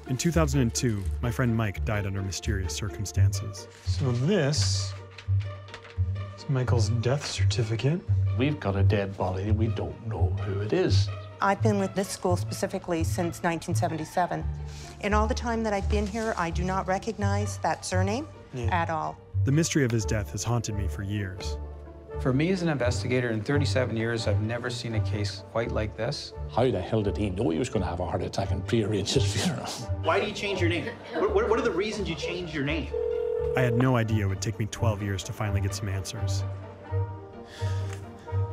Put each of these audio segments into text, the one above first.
In 2002, my friend Mike died under mysterious circumstances. So this is Michael's death certificate. We've got a dead body. We don't know who it is. I've been with this school specifically since 1977. In all the time that I've been here, I do not recognize that surname at all. The mystery of his death has haunted me for years. For me as an investigator in 37 years, I've never seen a case quite like this. How the hell did he know he was going to have a heart attack and prearrange his funeral? Why do you change your name? What are the reasons you changed your name? I had no idea it would take me 12 years to finally get some answers.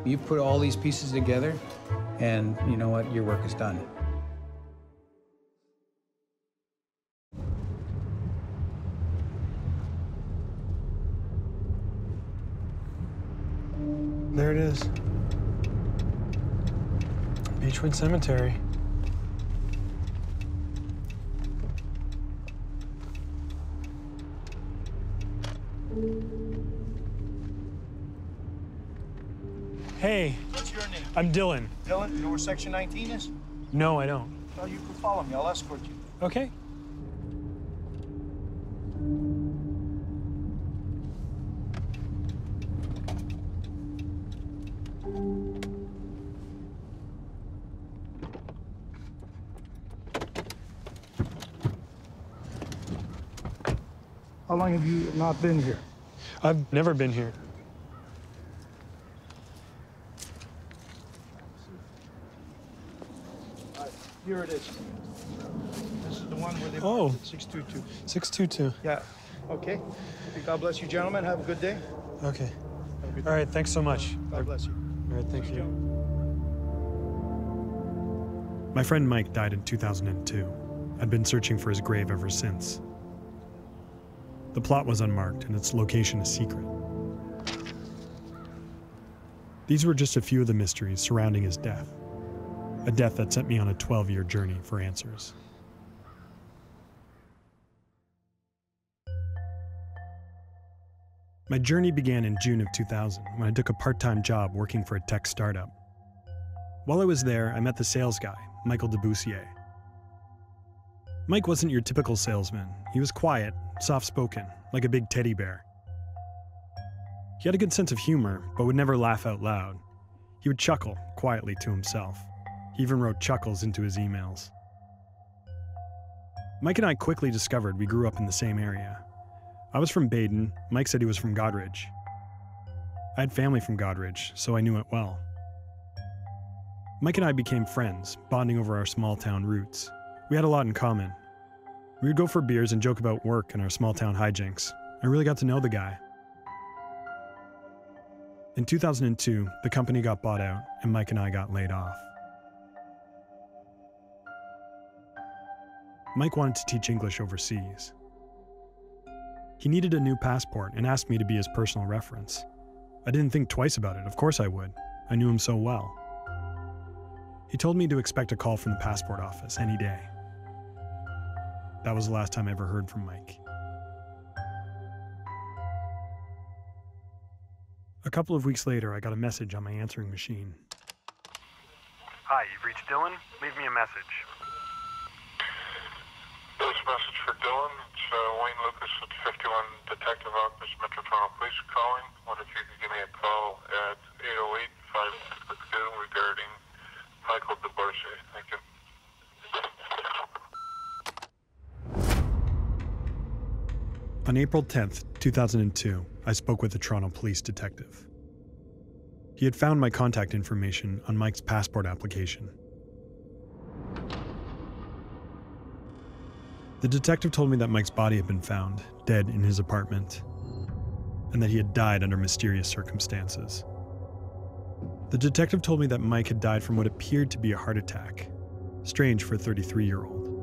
You've put all these pieces together, and you know what? Your work is done. There it is. Beechwood Cemetery. Hey. What's your name? I'm Dylan. Dylan, you know where Section 19 is? No, I don't. Well, you can follow me. I'll escort you. Okay. How long have you not been here? I've never been here. Here it is. This is the one where they Oh. 622. 622. Yeah. Okay. God bless you, gentlemen. Have a good day. Okay. Have a good All right, thanks so much. God bless you. All right, thank you. My friend Mike died in 2002. I'd been searching for his grave ever since. The plot was unmarked and its location a secret. These were just a few of the mysteries surrounding his death. A death that sent me on a 12-year journey for answers. My journey began in June of 2000 when I took a part-time job working for a tech startup. While I was there, I met the sales guy, Michael De Bourcier. Mike wasn't your typical salesman. He was quiet, soft-spoken, like a big teddy bear. He had a good sense of humor, but would never laugh out loud. He would chuckle quietly to himself. He even wrote chuckles into his emails. Mike and I quickly discovered we grew up in the same area. I was from Baden, Mike said he was from Goderich. I had family from Goderich, so I knew it well. Mike and I became friends, bonding over our small-town roots. We had a lot in common. We would go for beers and joke about work and our small-town hijinks. I really got to know the guy. In 2002, the company got bought out, and Mike and I got laid off. Mike wanted to teach English overseas. He needed a new passport and asked me to be his personal reference. I didn't think twice about it. Of course I would. I knew him so well. He told me to expect a call from the passport office any day. That was the last time I ever heard from Mike. A couple of weeks later, I got a message on my answering machine. Hi, you've reached Dylan. Leave me a message. This message for Dylan. It's Wayne Lucas at 51 Detective Office, Metropolitan Police calling. Wonder if you could give me a call at 808-562 regarding Michael De Bourcier. Thank you. On April 10th, 2002, I spoke with a Toronto police detective. He had found my contact information on Mike's passport application. The detective told me that Mike's body had been found, dead in his apartment, and that he had died under mysterious circumstances. The detective told me that Mike had died from what appeared to be a heart attack. Strange for a 33-year-old.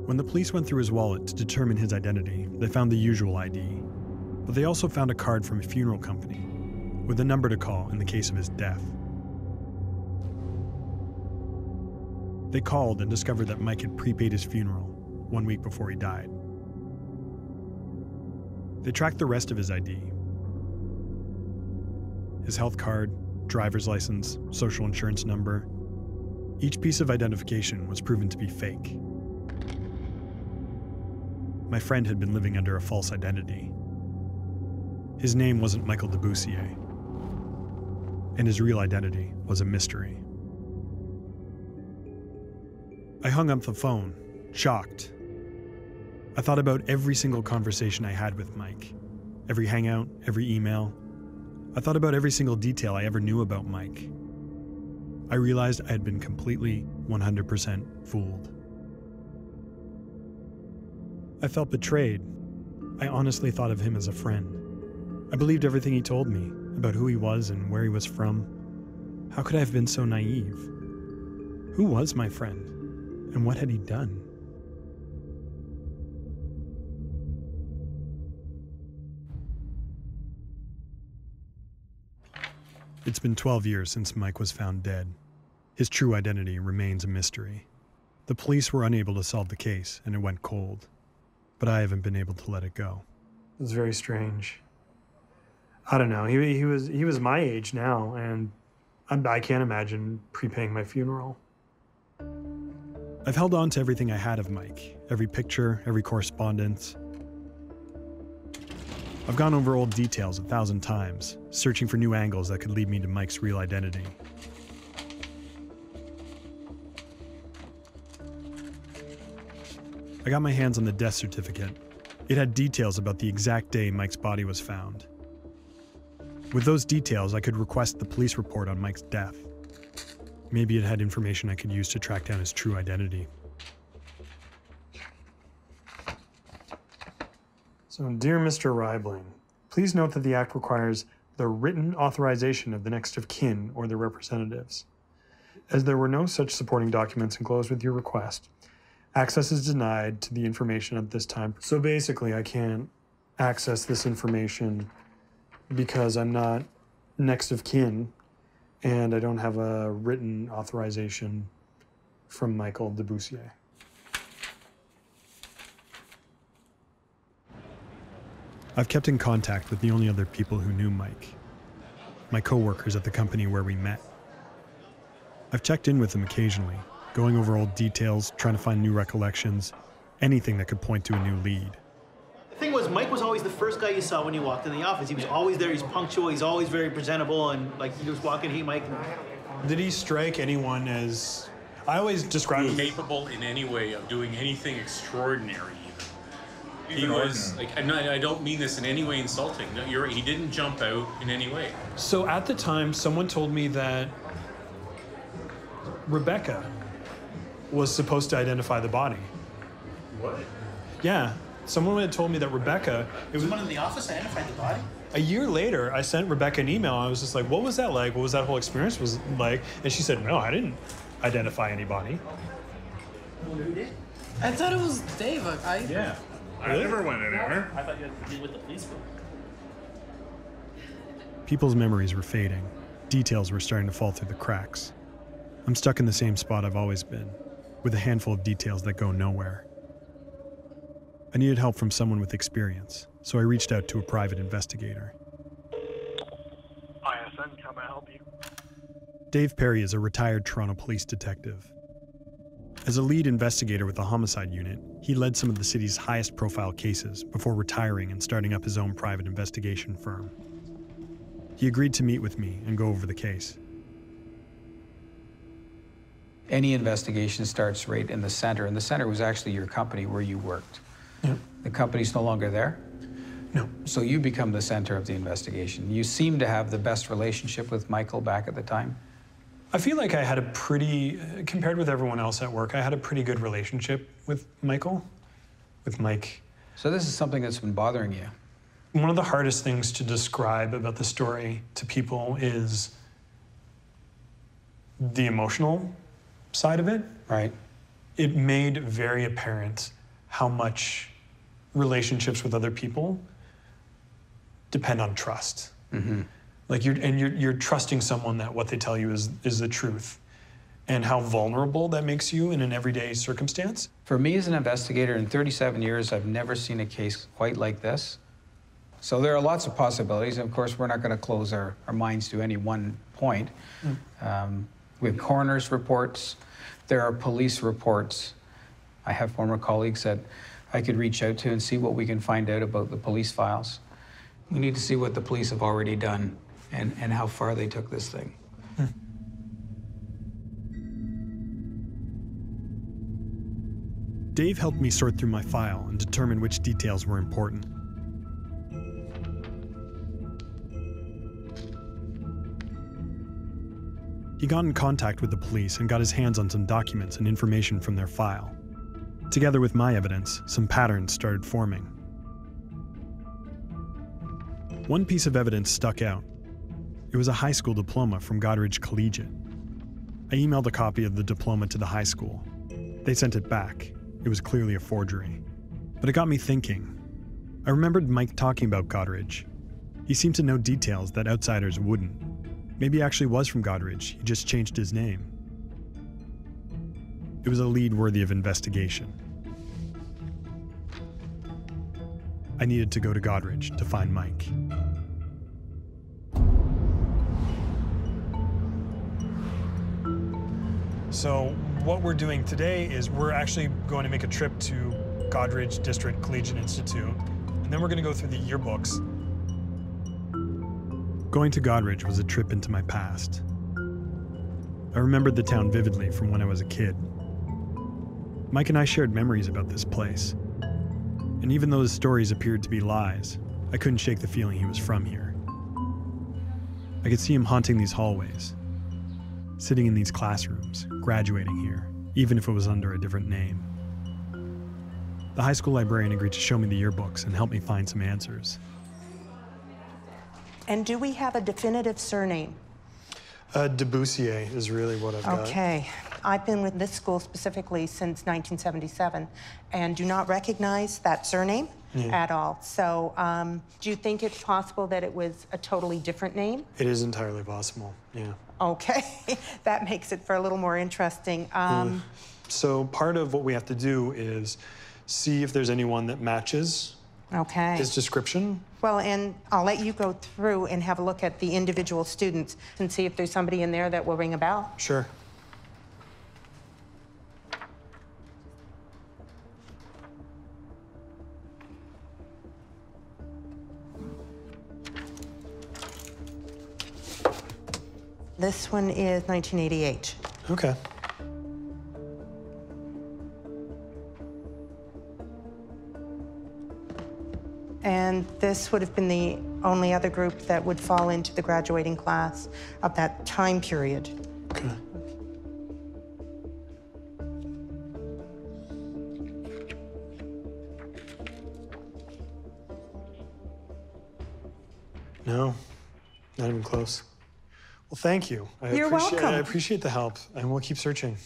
When the police went through his wallet to determine his identity, they found the usual ID, but they also found a card from a funeral company with a number to call in the case of his death. They called and discovered that Mike had prepaid his funeral 1 week before he died. They tracked the rest of his ID. His health card, driver's license, social insurance number. Each piece of identification was proven to be fake. my friend had been living under a false identity. His name wasn't Michael De Bourcier, and his real identity was a mystery. I hung up the phone, shocked. I thought about every single conversation I had with Mike, every hangout, every email. I thought about every single detail I ever knew about Mike. I realized I had been completely, 100% fooled. I felt betrayed. I honestly thought of him as a friend. I believed everything he told me about who he was and where he was from. How could I have been so naive? Who was my friend, and what had he done? It's been 12 years since Mike was found dead. His true identity remains a mystery. The police were unable to solve the case, and it went cold. But I haven't been able to let it go. It's very strange. I don't know. He was my age now, and I can't imagine prepaying my funeral. I've held on to everything I had of Mike, every picture, every correspondence. I've gone over old details 1,000 times, searching for new angles that could lead me to Mike's real identity. I got my hands on the death certificate. It had details about the exact day Mike's body was found. With those details, I could request the police report on Mike's death. Maybe it had information I could use to track down his true identity. So, dear Mr. Reibling, please note that the Act requires the written authorization of the next of kin or their representatives. As there were no such supporting documents enclosed with your request, access is denied to the information at this time. So basically, I can't access this information because I'm not next of kin and I don't have a written authorization from Michael De Bourcier. I've kept in contact with the only other people who knew Mike, my coworkers at the company where we met. I've checked in with them occasionally, going over old details, trying to find new recollections, anything that could point to a new lead. The thing was, Mike was always the first guy you saw when you walked in the office. He was always there, he's punctual, he's always very presentable, and like he was walking, hey Mike. Did he strike anyone as, I always describe him capable in any way of doing anything extraordinary even. He was, like, I don't mean this in any way insulting. No, you're right, he didn't jump out in any way. So at the time, someone told me that Rebecca was supposed to identify the body. What? Yeah, someone had told me that Rebecca... Someone in the office identified the body? A year later, I sent Rebecca an email. I was just like, what was that like? What was that whole experience was like? And she said, no, I didn't identify anybody. Who did? I thought it was Dave. Yeah. Really? I never went anywhere. I thought you had to deal with the police. People's memories were fading. Details were starting to fall through the cracks. I'm stuck in the same spot I've always been, with a handful of details that go nowhere. I needed help from someone with experience, so I reached out to a private investigator. ISN, how may I help you? Dave Perry is a retired Toronto police detective. As a lead investigator with the homicide unit, he led some of the city's highest profile cases before retiring and starting up his own private investigation firm. He agreed to meet with me and go over the case. Any investigation starts right in the center, and the center was actually your company where you worked. Yeah. The company's no longer there? No. So you become the center of the investigation. You seem to have the best relationship with Michael back at the time? I feel like I had a pretty, compared with everyone else at work, I had a pretty good relationship with Michael, with Mike. So this is something that's been bothering you? One of the hardest things to describe about the story to people is the emotional side of it. Right. It made very apparent how much relationships with other people depend on trust. Mm-hmm. Like you're trusting someone that what they tell you is the truth, and how vulnerable that makes you in an everyday circumstance. For me as an investigator, in 37 years, I've never seen a case quite like this. So there are lots of possibilities. Of course, we're not going to close our minds to any one point. We have coroner's reports. There are police reports. I have former colleagues that I could reach out to and see what we can find out about the police files. We need to see what the police have already done and how far they took this thing. Dave helped me sort through my file and determine which details were important. He got in contact with the police and got his hands on some documents and information from their file. Together with my evidence, some patterns started forming. One piece of evidence stuck out. It was a high school diploma from Goderich Collegiate. I emailed a copy of the diploma to the high school. They sent it back. It was clearly a forgery. But it got me thinking. I remembered Mike talking about Goderich. He seemed to know details that outsiders wouldn't. Maybe he actually was from Goderich, he just changed his name. It was a lead worthy of investigation. I needed to go to Goderich to find Mike. So what we're doing today is we're actually going to make a trip to Goderich District Collegiate Institute, and then we're going to go through the yearbooks. Going to Goderich was a trip into my past. I remembered the town vividly from when I was a kid. Mike and I shared memories about this place. And even though his stories appeared to be lies, I couldn't shake the feeling he was from here. I could see him haunting these hallways, sitting in these classrooms, graduating here, even if it was under a different name. The high school librarian agreed to show me the yearbooks and help me find some answers. And do we have a definitive surname? De Bourcier is really what I've got. Okay. I've been with this school specifically since 1977 and do not recognize that surname at all. So do you think it's possible that it was a totally different name? It is entirely possible, yeah. Okay. That makes it for a little more interesting. So part of what we have to do is see if there's anyone that matches his description. Well, and I'll let you go through and have a look at the individual students and see if there's somebody in there that will ring a bell. Sure. This one is 1988. Okay. And this would have been the only other group that would fall into the graduating class of that time period. Okay. No, not even close. Well, thank you. You're welcome. I appreciate the help, and we'll keep searching.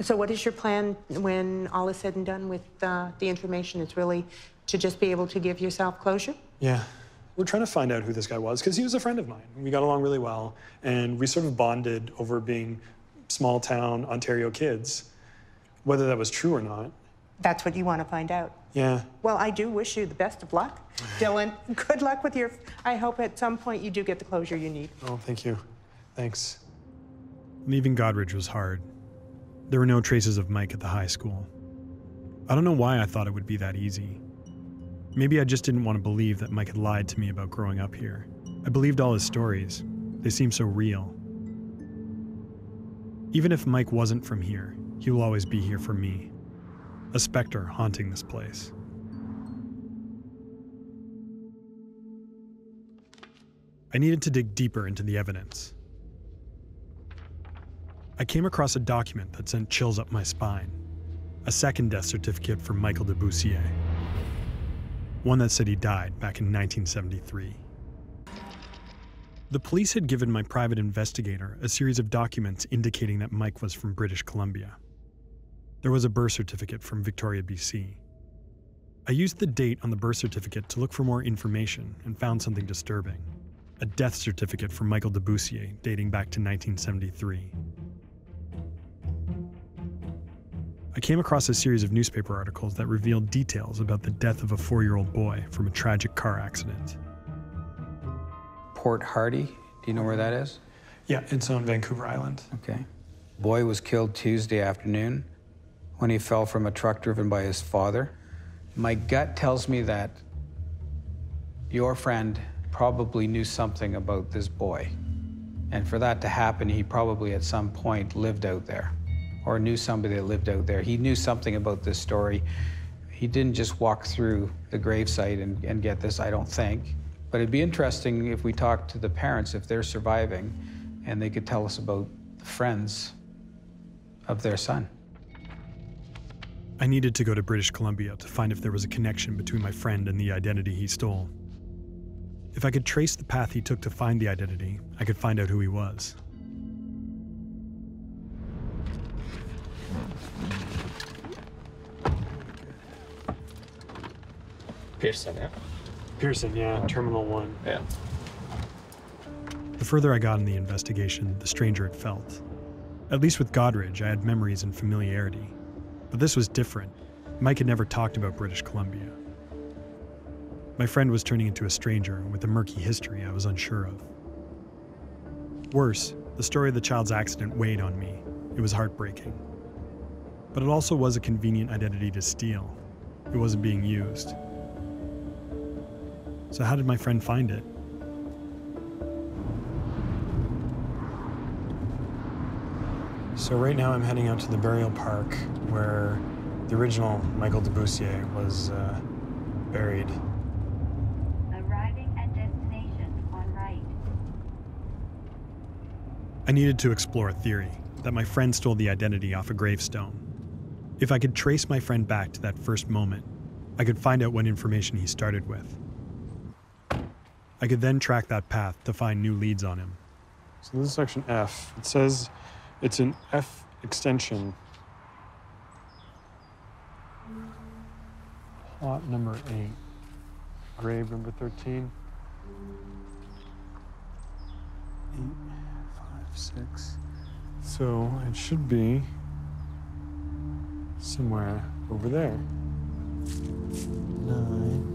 So what is your plan when all is said and done with the information? It's really to just be able to give yourself closure? Yeah. We're trying to find out who this guy was, because he was a friend of mine. We got along really well, and we sort of bonded over being small-town Ontario kids, whether that was true or not. That's what you want to find out? Yeah. Well, I do wish you the best of luck, Dylan. Good luck with your... I hope at some point you do get the closure you need. Oh, thank you. Thanks. Leaving Goderich was hard. There were no traces of Mike at the high school. I don't know why I thought it would be that easy. Maybe I just didn't want to believe that Mike had lied to me about growing up here. I believed all his stories. They seemed so real. Even if Mike wasn't from here, he will always be here for me. A specter haunting this place. I needed to dig deeper into the evidence. I came across a document that sent chills up my spine. A second death certificate from Michael De Bourcier. One that said he died back in 1973. The police had given my private investigator a series of documents indicating that Mike was from British Columbia. There was a birth certificate from Victoria, BC. I used the date on the birth certificate to look for more information and found something disturbing. A death certificate from Michael De Bourcier dating back to 1973. I came across a series of newspaper articles that revealed details about the death of a 4-year-old boy from a tragic car accident. Port Hardy, do you know where that is? Yeah, it's on Vancouver Island. Okay. Boy was killed Tuesday afternoon when he fell from a truck driven by his father. My gut tells me that your friend probably knew something about this boy. And for that to happen, he probably at some point lived out there or knew somebody that lived out there. He knew something about this story. He didn't just walk through the gravesite and get this, I don't think. But it'd be interesting if we talked to the parents, if they're surviving, and they could tell us about the friends of their son. I needed to go to British Columbia to find if there was a connection between my friend and the identity he stole. If I could trace the path he took to find the identity, I could find out who he was. Pearson, yeah? Pearson, yeah, Terminal 1. Yeah. The further I got in the investigation, the stranger it felt. At least with Godridge, I had memories and familiarity. But this was different. Mike had never talked about British Columbia. My friend was turning into a stranger with a murky history I was unsure of. Worse, the story of the child's accident weighed on me. It was heartbreaking. But it also was a convenient identity to steal. It wasn't being used. So how did my friend find it? So right now I'm heading out to the burial park where the original Michael De Bourcier was buried. Arriving at destination on right. I needed to explore a theory that my friend stole the identity off a gravestone. If I could trace my friend back to that first moment, I could find out what information he started with. I could then track that path to find new leads on him. So this is section F. It says it's an F extension. Plot number 8. Grave number 13. 8, 5, 6. So it should be somewhere over there. 9,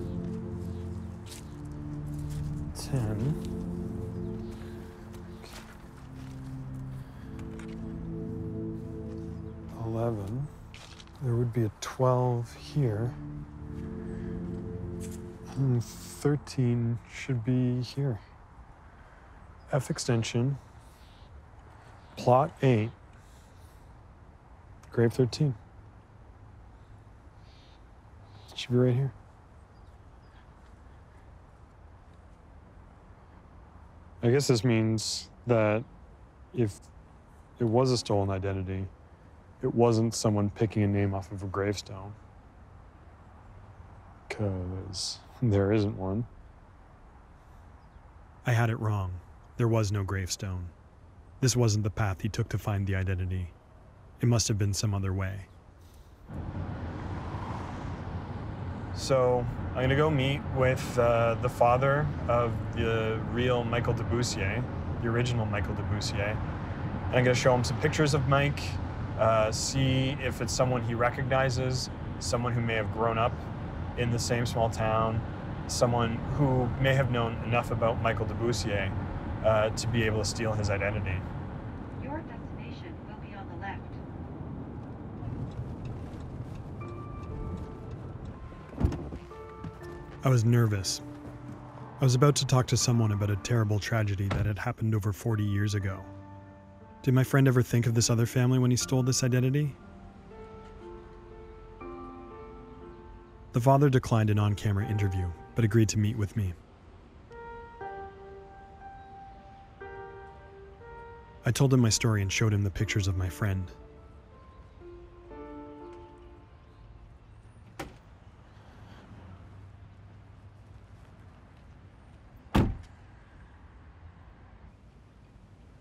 10. 11. There would be a 12 here. And 13 should be here. F extension. Plot 8. Grave 13. It should be right here. I guess this means that if it was a stolen identity, it wasn't someone picking a name off of a gravestone. Because there isn't one. I had it wrong. There was no gravestone. This wasn't the path he took to find the identity. It must have been some other way. So I'm gonna go meet with the father of the real Michael De Bourcier, the original Michael De Bourcier. And I'm gonna show him some pictures of Mike, see if it's someone he recognizes, someone who may have grown up in the same small town, someone who may have known enough about Michael De Bourcier to be able to steal his identity. Your destination will be on the left. I was nervous. I was about to talk to someone about a terrible tragedy that had happened over 40 years ago. Did my friend ever think of this other family when he stole this identity? The father declined an on-camera interview, but agreed to meet with me. I told him my story and showed him the pictures of my friend.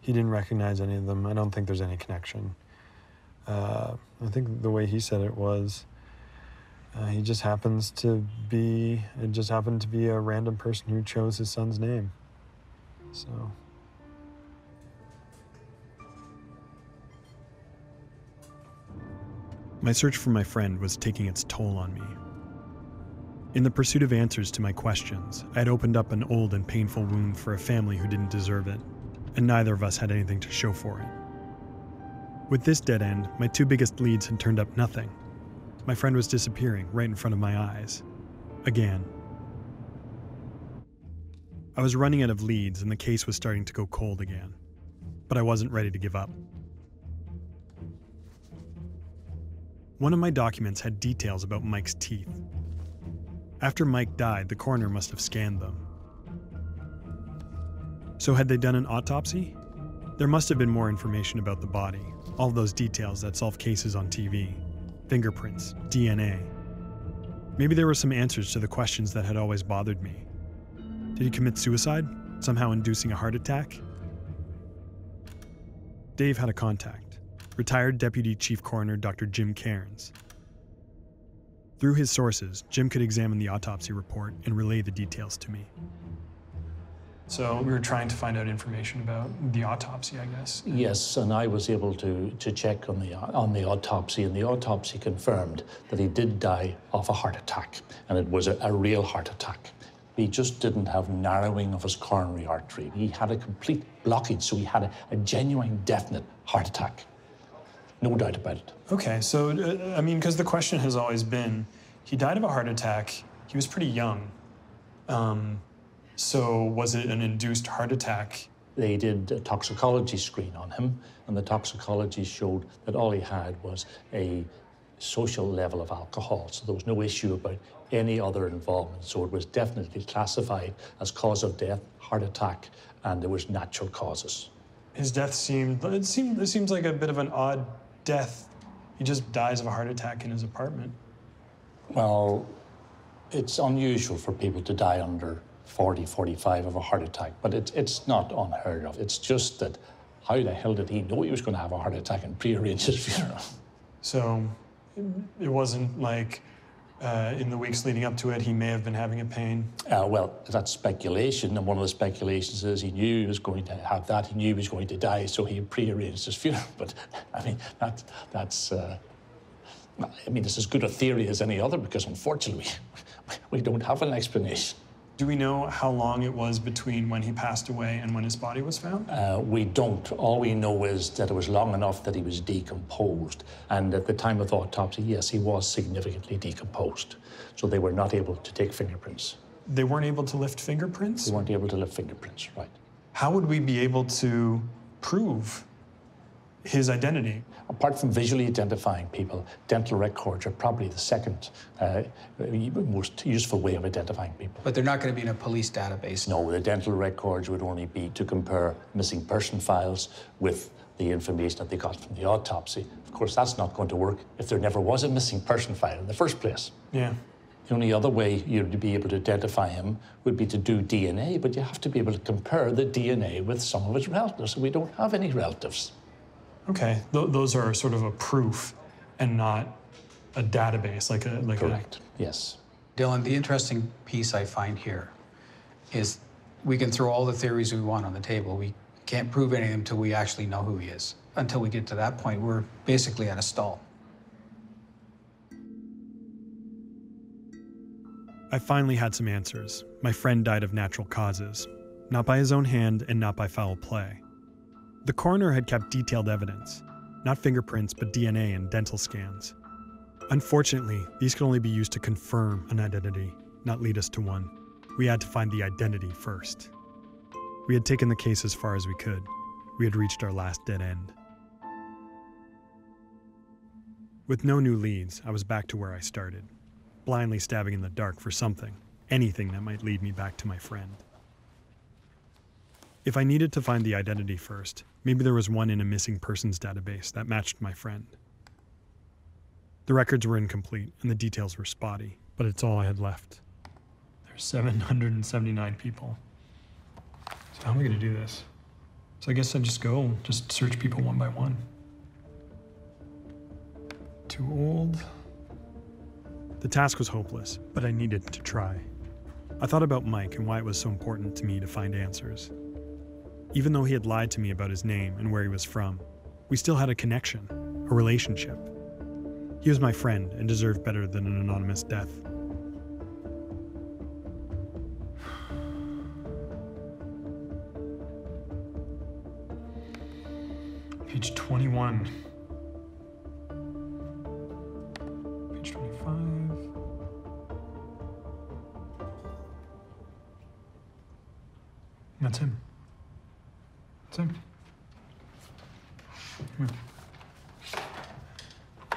He didn't recognize any of them. I don't think there's any connection. I think the way he said it was, it just happened to be a random person who chose his son's name. So. My search for my friend was taking its toll on me. In the pursuit of answers to my questions, I had opened up an old and painful wound for a family who didn't deserve it, and neither of us had anything to show for it. With this dead end, my two biggest leads had turned up nothing. My friend was disappearing right in front of my eyes. Again. I was running out of leads and the case was starting to go cold again. But I wasn't ready to give up. One of my documents had details about Mike's teeth. After Mike died, the coroner must have scanned them. So had they done an autopsy? There must have been more information about the body, all of those details that solve cases on TV. Fingerprints, DNA. Maybe there were some answers to the questions that had always bothered me. Did he commit suicide, somehow inducing a heart attack? Dave had a contact, retired Deputy Chief Coroner Dr. Jim Cairns. Through his sources, Jim could examine the autopsy report and relay the details to me. So we were trying to find out information about the autopsy, I guess. Yes, and I was able to check on the autopsy, and the autopsy confirmed that he did die of a heart attack, and it was a real heart attack. He just didn't have narrowing of his coronary artery. He had a complete blockage, so he had a genuine, definite heart attack. No doubt about it. Okay, so, I mean, because the question has always been, he died of a heart attack, he was pretty young. So was it an induced heart attack? They did a toxicology screen on him, and the toxicology showed that all he had was a social level of alcohol, so there was no issue about any other involvement. So it was definitely classified as cause of death, heart attack, and there was natural causes. His death it seems like a bit of an odd death. He just dies of a heart attack in his apartment. Well, it's unusual for people to die under 40, 45 of a heart attack, but it's not unheard of. It's just that how the hell did he know he was going to have a heart attack and prearrange his funeral? So it wasn't like in the weeks leading up to it, he may have been having a pain? Well, that's speculation, and one of the speculations is he knew he was going to have that, he knew he was going to die, so he prearranged his funeral. But, I mean, that's as good a theory as any other, because unfortunately, we don't have an explanation. Do we know how long it was between when he passed away and when his body was found? We don't. All we know is that it was long enough that he was decomposed. And at the time of autopsy, yes, he was significantly decomposed. So they were not able to take fingerprints. They weren't able to lift fingerprints? They weren't able to lift fingerprints, right. How would we be able to prove his identity? Apart from visually identifying people, dental records are probably the second most useful way of identifying people. But they're not going to be in a police database. No, the dental records would only be to compare missing person files with the information that they got from the autopsy. Of course, that's not going to work if there never was a missing person file in the first place. Yeah. The only other way you'd be able to identify him would be to do DNA, but you have to be able to compare the DNA with some of his relatives, and we don't have any relatives. Okay, those are sort of a proof and not a database, Correct, yes. Dylan, the interesting piece I find here is we can throw all the theories we want on the table. We can't prove any of them until we actually know who he is. Until we get to that point, we're basically at a stall. I finally had some answers. My friend died of natural causes, not by his own hand and not by foul play. The coroner had kept detailed evidence, not fingerprints, but DNA and dental scans. Unfortunately, these could only be used to confirm an identity, not lead us to one. We had to find the identity first. We had taken the case as far as we could. We had reached our last dead end. With no new leads, I was back to where I started, blindly stabbing in the dark for something, anything that might lead me back to my friend. If I needed to find the identity first, maybe there was one in a missing persons database that matched my friend. The records were incomplete and the details were spotty, but it's all I had left. There's 779 people. So how am I going to do this? So I guess I'd just search people one by one. Too old. The task was hopeless, but I needed to try. I thought about Mike and why it was so important to me to find answers. Even though he had lied to me about his name and where he was from, we still had a connection, a relationship. He was my friend and deserved better than an anonymous death. Page 21. Page 21. It's him. Come here.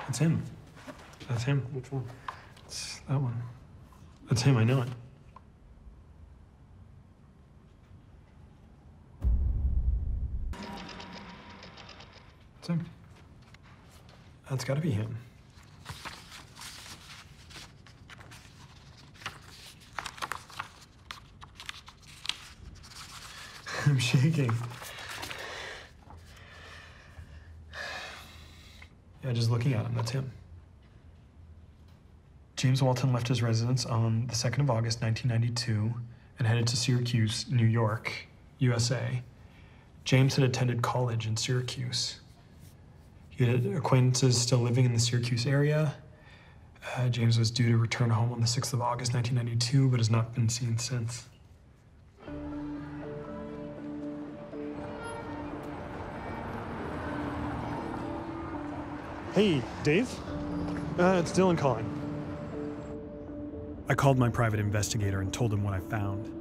It's him. That's him. Which one? It's that one. That's him, I know it. It's him. That's gotta be him. I'm shaking. Yeah, just looking at him, that's him. James Walton left his residence on the 2nd of August, 1992, and headed to Syracuse, New York, USA. James had attended college in Syracuse. He had acquaintances still living in the Syracuse area. James was due to return home on the 6th of August, 1992, but has not been seen since. Hey, Dave? It's Dylan calling. I called my private investigator and told him what I found.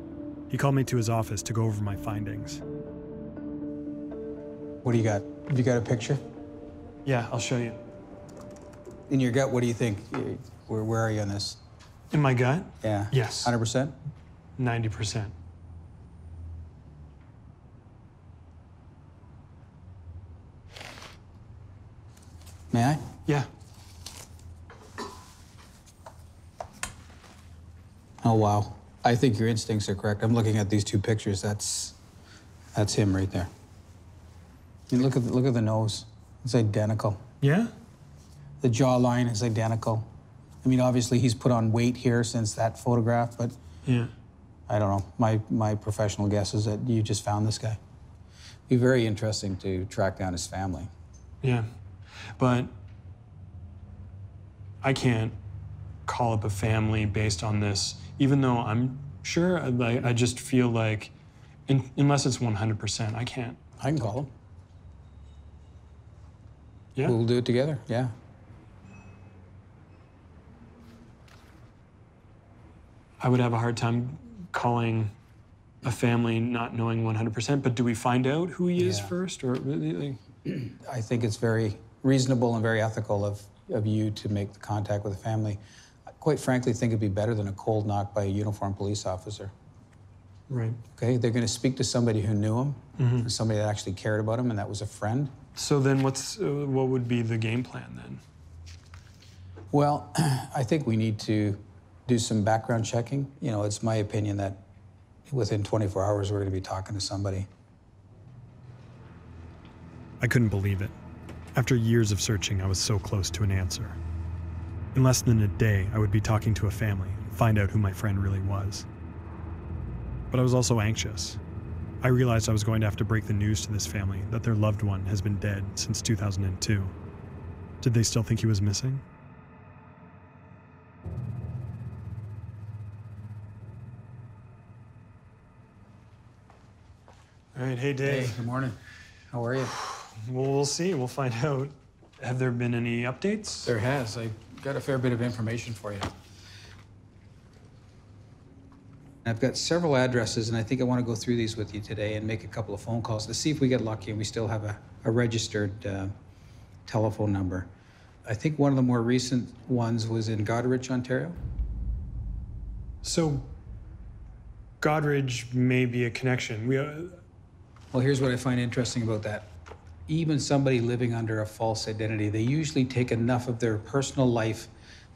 He called me to his office to go over my findings. What do you got? Have you got a picture? Yeah, I'll show you. In your gut, what do you think? Where are you on this? In my gut? Yeah. Yes. 100%? 90%. May I? Yeah. Oh, wow. I think your instincts are correct. I'm looking at these two pictures. That's him right there. I mean, look at the nose. It's identical. Yeah? The jawline is identical. I mean, obviously he's put on weight here since that photograph, but Yeah. I don't know. My professional guess is that you just found this guy. Be very interesting to track down his family. Yeah. But I can't call up a family based on this, even though I'm sure, I just feel like, unless it's 100%, I can't. I can call him. Yeah? We'll do it together, yeah. I would have a hard time calling a family not knowing 100%, but do we find out who he is first? Or really, I think it's very reasonable and very ethical of you to make the contact with the family. I quite frankly think it'd be better than a cold knock by a uniformed police officer. Right. Okay, they're going to speak to somebody who knew him, somebody that actually cared about him, and that was a friend. So then what would be the game plan then? Well, I think we need to do some background checking. You know, it's my opinion that within 24 hours we're going to be talking to somebody. I couldn't believe it. After years of searching, I was so close to an answer. In less than a day, I would be talking to a family and find out who my friend really was. But I was also anxious. I realized I was going to have to break the news to this family that their loved one has been dead since 2002. Did they still think he was missing? All right, hey Dave. Hey, good morning. How are you? Well, we'll see. We'll find out. Have there been any updates? There has. I got a fair bit of information for you. I've got several addresses, and I think I want to go through these with you today and make a couple of phone calls to see if we get lucky and we still have a registered telephone number. I think one of the more recent ones was in Goderich, Ontario. So, Godridge may be a connection. Well, here's what I find interesting about that. Even somebody living under a false identity, they usually take enough of their personal life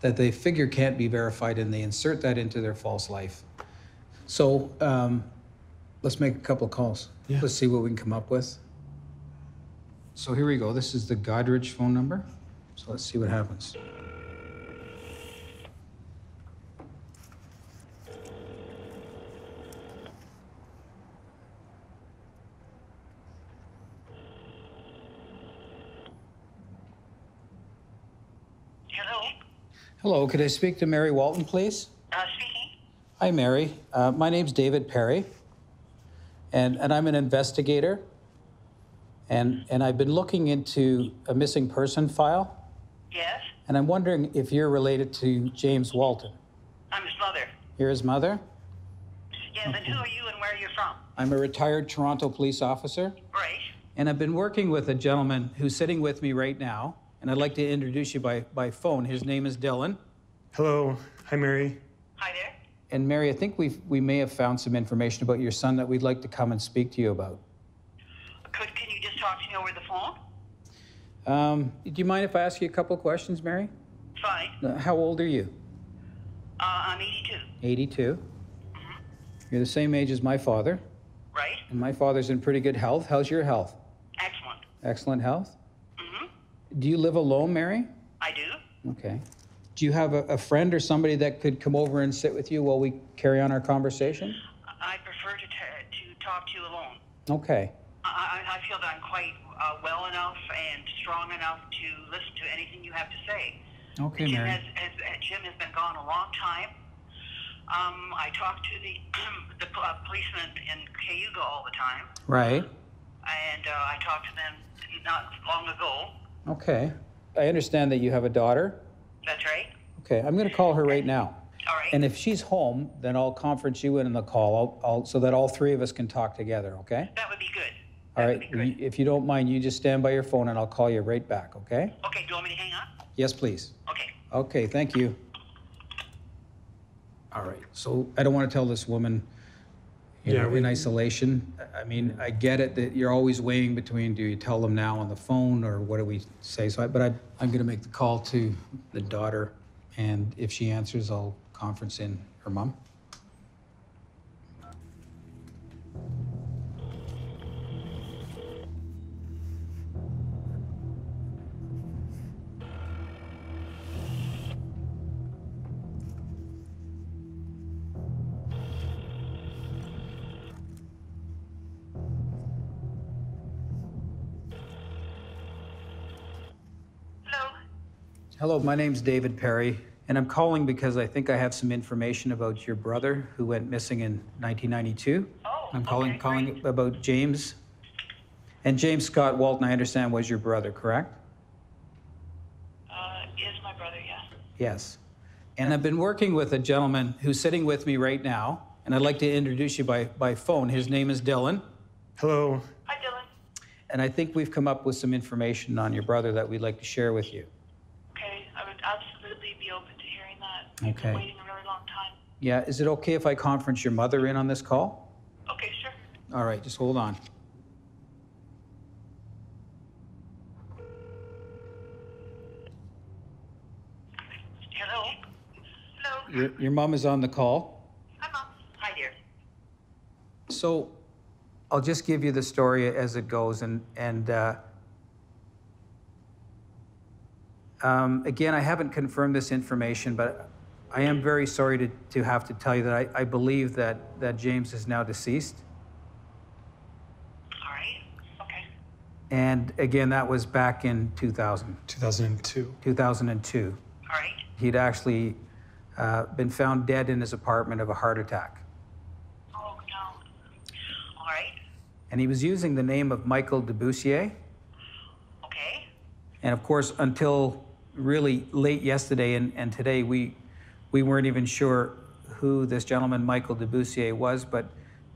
that they figure can't be verified, and they insert that into their false life. So let's make a couple of calls. Yeah. Let's see what we can come up with. So here we go. This is the Goderich phone number. So let's see what happens. Hello? Hello, could I speak to Mary Walton, please? Speaking. Hi, Mary. My name's David Perry, and I'm an investigator, and I've been looking into a missing person file. Yes? And I'm wondering if you're related to James Walton. I'm his mother. You're his mother? Yes, and who are you and where are you from? I'm a retired Toronto police officer. Right. And I've been working with a gentleman who's sitting with me right now, and I'd like to introduce you by phone. His name is Dylan. Hello. Hi, Mary. Hi there. And Mary, I think we may have found some information about your son that we'd like to come and speak to you about. Can you just talk to me over the phone? Do you mind if I ask you a couple of questions, Mary? Fine. How old are you? I'm 82. 82. You're the same age as my father. Right. And my father's in pretty good health. How's your health? Excellent. Excellent health? Do you live alone, Mary? I do. Okay. Do you have a friend or somebody that could come over and sit with you while we carry on our conversation? I prefer to talk to you alone. Okay. I feel that I'm quite well enough and strong enough to listen to anything you have to say. Okay, Jim Mary. Jim has been gone a long time. I talk to the policemen in Cayuga all the time. Right. And I talked to them not long ago. Okay. I understand that you have a daughter. That's right. Okay, I'm going to call her right now. All right. And if she's home, then I'll conference you in on the call. I'll so that all three of us can talk together. Okay. That would be good. All right. If you don't mind, you just stand by your phone and I'll call you right back. Okay. Okay. Do you want me to hang up? Yes, please. Okay. Okay. Thank you. All right. So I don't want to tell this woman, you know, in isolation. I mean, I get it that you're always weighing between, do you tell them now on the phone or what do we say? So, I'm going to make the call to the daughter, and if she answers, I'll conference in her mom. Hello, my name's David Perry, and I'm calling because I think I have some information about your brother who went missing in 1992. Oh, I'm calling about James. And James Scott Walton, I understand, was your brother, correct? Is my brother, yes. Yes. And I've been working with a gentleman who's sitting with me right now, and I'd like to introduce you by phone. His name is Dylan. Hello. Hi, Dylan. And I think we've come up with some information on your brother that we'd like to share with you. Okay, I would absolutely be open to hearing that. We've Okay. been waiting a really long time. Yeah, is it okay if I conference your mother in on this call? Okay, sure. All right, just hold on. Hello? Hello? Your mom is on the call. Hi, Mom. Hi, dear. So I'll just give you the story as it goes. Again, I haven't confirmed this information, but I am very sorry to have to tell you that I believe that James is now deceased. All right. Okay. And again, that was back in 2000. 2002. 2002. All right. He'd actually been found dead in his apartment of a heart attack. Oh, no. All right. And he was using the name of Michael De Bourcier. Okay. And of course, until really late yesterday and today, we weren't even sure who this gentleman, Michael De Bourcier, was, but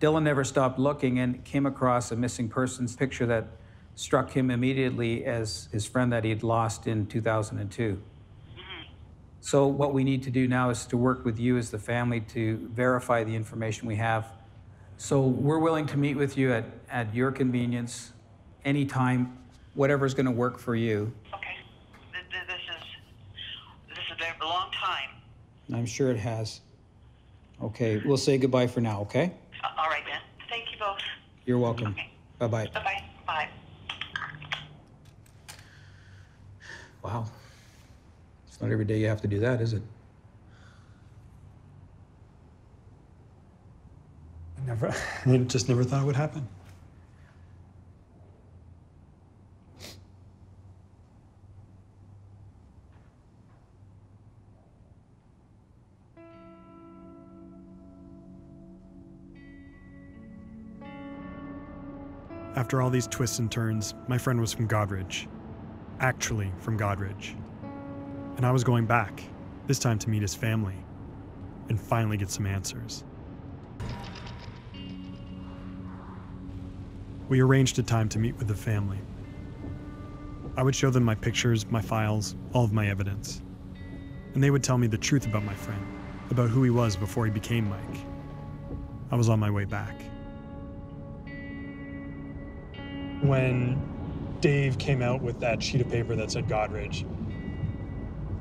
Dylan never stopped looking and came across a missing persons picture that struck him immediately as his friend that he'd lost in 2002. So what we need to do now is to work with you as the family to verify the information we have. So we're willing to meet with you at your convenience, anytime, whatever's going to work for you. Okay. This has been a long time. I'm sure it has. Okay, we'll say goodbye for now, okay? All right, then. Thank you both. You're welcome. Okay. Bye-bye. Bye-bye. Bye. Wow. It's not every day you have to do that, is it? I just never thought it would happen. After all these twists and turns, my friend was from Godridge. Actually from Godridge. And I was going back, this time to meet his family, and finally get some answers. We arranged a time to meet with the family. I would show them my pictures, my files, all of my evidence. And they would tell me the truth about my friend, about who he was before he became Mike. I was on my way back. When Dave came out with that sheet of paper that said Godridge,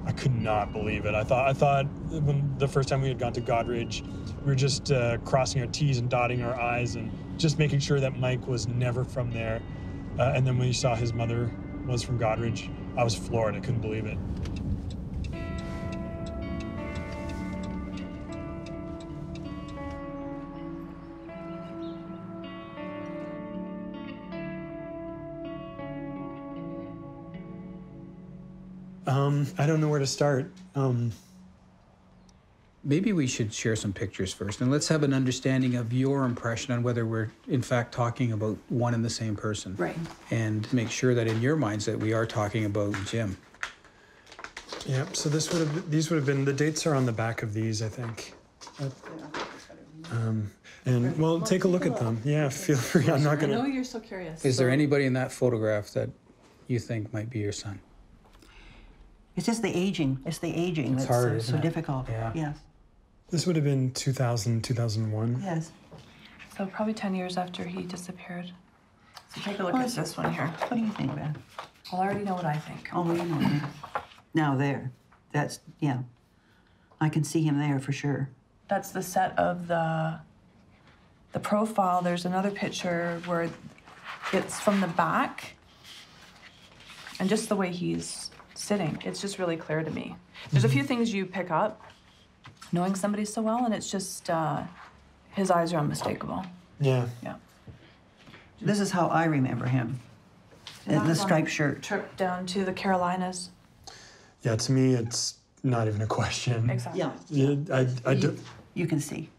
I could not believe it. I thought when the first time we had gone to Godridge, we were just crossing our T's and dotting our I's and just making sure that Mike was never from there. And then when you saw his mother was from Godridge, I was floored. I couldn't believe it. I don't know where to start. Maybe we should share some pictures first, and let's have an understanding of your impression on whether we're in fact talking about one and the same person. Right. And make sure that in your minds that we are talking about Jim. Yeah, so these would have been, the dates are on the back of these, I think. And well, take a look at them. Yeah, feel free. I'm not gonna. I know you're so curious. Is there anybody in that photograph that you think might be your son? It's just the aging. It's the aging It's that's hard, so isn't it? difficult. Yeah. Yes. This would have been 2000, 2001. Yes. So probably 10 years after he disappeared. So take a look at this one here. What do you think, Beth? Well, I already know what I think. Oh, you know that. Now there. That's, yeah. I can see him there for sure. That's the set of the profile. There's another picture where it's from the back. And just the way he's sitting, it's just really clear to me. There's a few things you pick up knowing somebody so well, and it's just his eyes are unmistakable. Yeah. Yeah. This is how I remember him. The striped shirt. Trip down to the Carolinas. Yeah, to me, it's not even a question. Exactly. Yeah. You can see.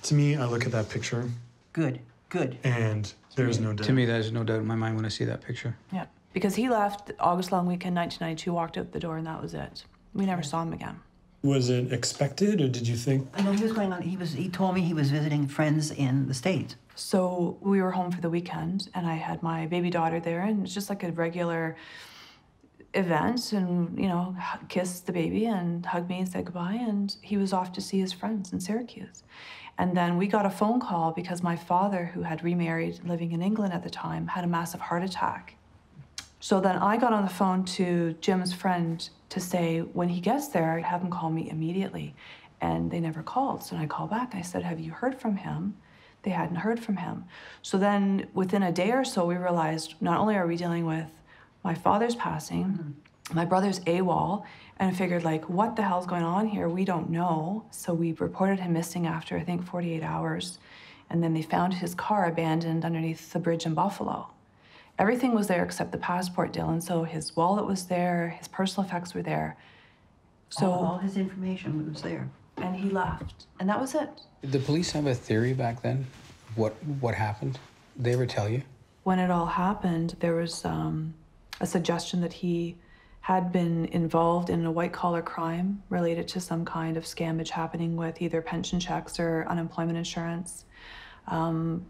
To me, I look at that picture. Good. Good. And there's no doubt. To me, there's no doubt in my mind when I see that picture. Yeah. Because he left August long weekend 1992, walked out the door, and that was it. We never saw him again. Was it expected, or did you think? I know he was going on. He told me he was visiting friends in the States. So we were home for the weekend, and I had my baby daughter there, and it's just like a regular event, and you know, kissed the baby and hugged me and said goodbye, and he was off to see his friends in Syracuse. And then we got a phone call because my father, who had remarried, living in England at the time, had a massive heart attack. So then I got on the phone to Jim's friend to say, when he gets there, have him call me immediately. And they never called. So I called back. I said, have you heard from him? They hadn't heard from him. So then within a day or so, we realized not only are we dealing with my father's passing, my brother's AWOL, and figured like, what the hell's going on here? We don't know. So we reported him missing after, I think, 48 hours. And then they found his car abandoned underneath the bridge in Buffalo. Everything was there except the passport, Dylan. So his wallet was there, his personal effects were there. So all his information was there. And he left. And that was it. Did the police have a theory back then? What happened? Did they ever tell you? When it all happened, there was a suggestion that he had been involved in a white-collar crime related to some kind of scammage happening with either pension checks or unemployment insurance.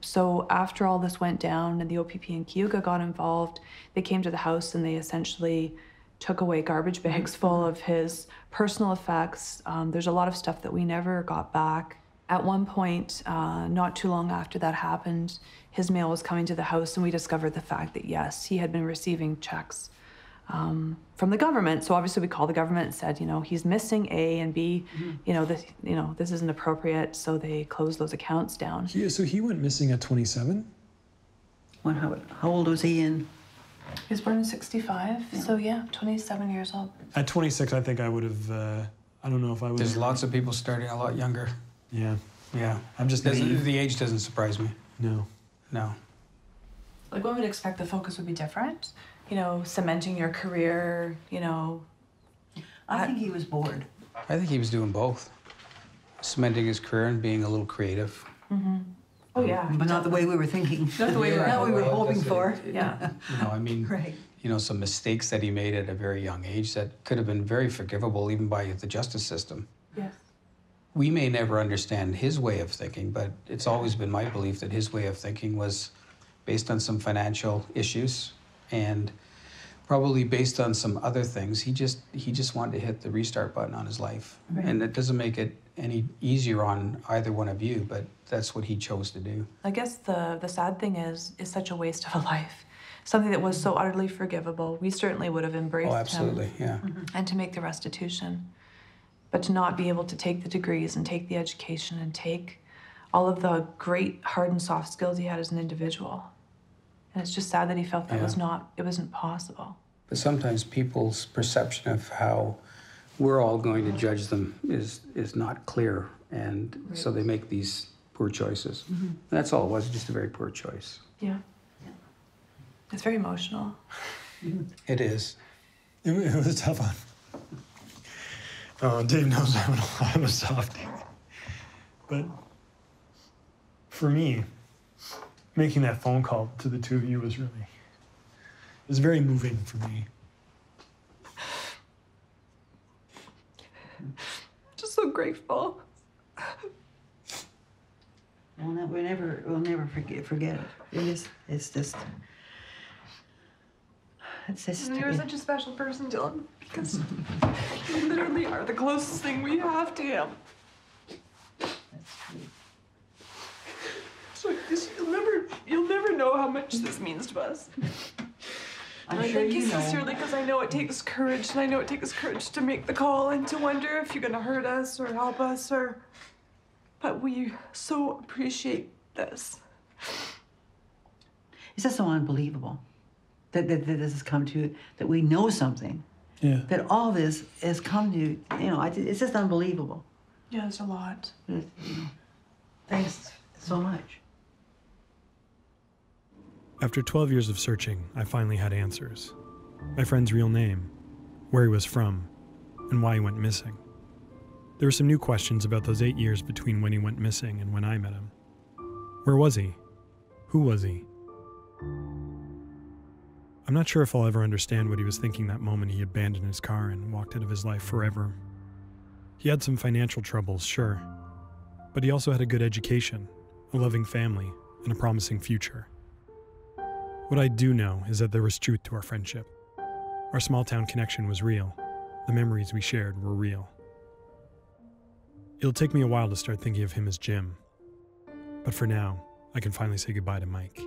So after all this went down and the OPP and Cayuga got involved, they came to the house and they essentially took away garbage bags full of his personal effects. There's a lot of stuff that we never got back. At one point, not too long after that happened, his mail was coming to the house and we discovered the fact that yes, he had been receiving checks from the government. So obviously we called the government and said, you know, he's missing A and B, this isn't appropriate. So they closed those accounts down. So he went missing at 27? How old was he in? He was born in 65, so yeah, 27 years old. At 26, I think I would have, I don't know if I would. There's lots of people starting a lot younger. Yeah. Yeah. I'm just the age doesn't surprise me. No. No. Like one would expect the focus would be different, you know, cementing your career, you know. I think he was bored. I think he was doing both. Cementing his career and being a little creative. Mm-hmm. Oh yeah. But not the way we were thinking. Not the way we were hoping for. Yeah. I mean, right. Some mistakes that he made at a very young age that could have been very forgivable even by the justice system. Yes. We may never understand his way of thinking, but it's always been my belief that his way of thinking was based on some financial issues and probably based on some other things. He just wanted to hit the restart button on his life. Right. And it doesn't make it any easier on either one of you, but that's what he chose to do. I guess the sad thing is such a waste of a life. Something that was so utterly forgivable. We certainly would have embraced Oh, absolutely, him. yeah. And to make the restitution. But to not be able to take the degrees and take the education and take all of the great hard and soft skills he had as an individual. And it's just sad that he felt that it wasn't possible. But sometimes people's perception of how we're all going to judge them is not clear, and so they make these poor choices. Mm-hmm. That's all it was, just a very poor choice. Yeah. It's very emotional. It is. It was a tough one. Oh, Dave knows I'm a softie. But for me, making that phone call to the two of you was very moving for me. Just so grateful. We'll never forget it. It's just. You're such a special person, Dylan, because you literally are the closest thing we have to him. So you'll never know how much this means to us. I'm I sure thank you you know. sincerely because I know it takes courage, and I know it takes courage to make the call and to wonder if you're gonna hurt us or help us but we so appreciate this. It's just so unbelievable that this has come to, that we know something. Yeah. That all this has come to, it's just unbelievable. Yeah, there's a lot. Thanks so much. After 12 years of searching, I finally had answers. My friend's real name, where he was from, and why he went missing. There were some new questions about those 8 years between when he went missing and when I met him. Where was he? Who was he? I'm not sure if I'll ever understand what he was thinking that moment he abandoned his car and walked out of his life forever. He had some financial troubles, sure, but he also had a good education, a loving family, and a promising future. What I do know is that there was truth to our friendship. Our small-town connection was real. The memories we shared were real. It'll take me a while to start thinking of him as Jim, but for now, I can finally say goodbye to Mike.